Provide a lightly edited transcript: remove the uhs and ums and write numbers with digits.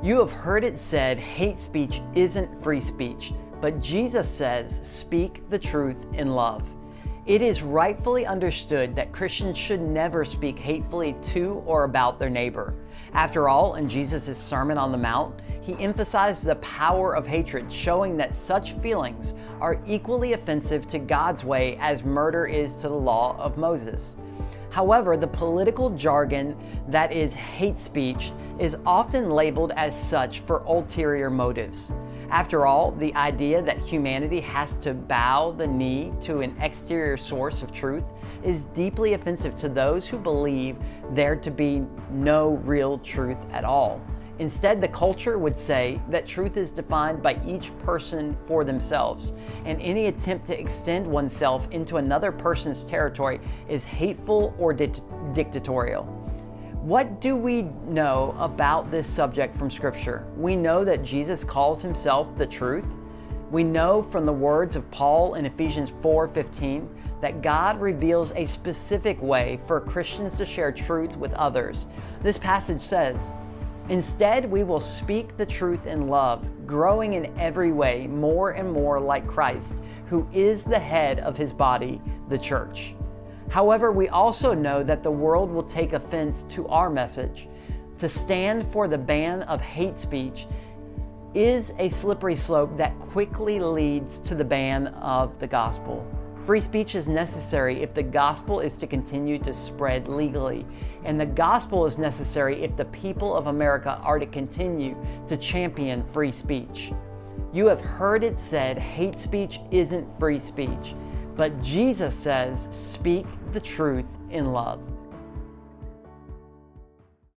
You have heard it said, hate speech isn't free speech, but Jesus says, speak the truth in love. It is rightfully understood that Christians should never speak hatefully to or about their neighbor. After all, in Jesus' Sermon on the Mount, he emphasized the power of hatred, showing that such feelings are equally offensive to God's way as murder is to the law of Moses. However, the political jargon that is hate speech is often labeled as such for ulterior motives. After all, the idea that humanity has to bow the knee to an exterior source of truth is deeply offensive to those who believe there to be no real truth at all. Instead, the culture would say that truth is defined by each person for themselves, and any attempt to extend oneself into another person's territory is hateful or dictatorial. What do we know about this subject from Scripture? We know that Jesus calls himself the truth. We know from the words of Paul in Ephesians 4:15 that God reveals a specific way for Christians to share truth with others. This passage says, "Instead, we will speak the truth in love, growing in every way more and more like Christ, who is the head of his body, the church." However, we also know that the world will take offense to our message. To stand for the ban of hate speech is a slippery slope that quickly leads to the ban of the gospel. Free speech is necessary if the gospel is to continue to spread legally, and the gospel is necessary if the people of America are to continue to champion free speech. You have heard it said, hate speech isn't free speech, but Jesus says, speak the truth in love.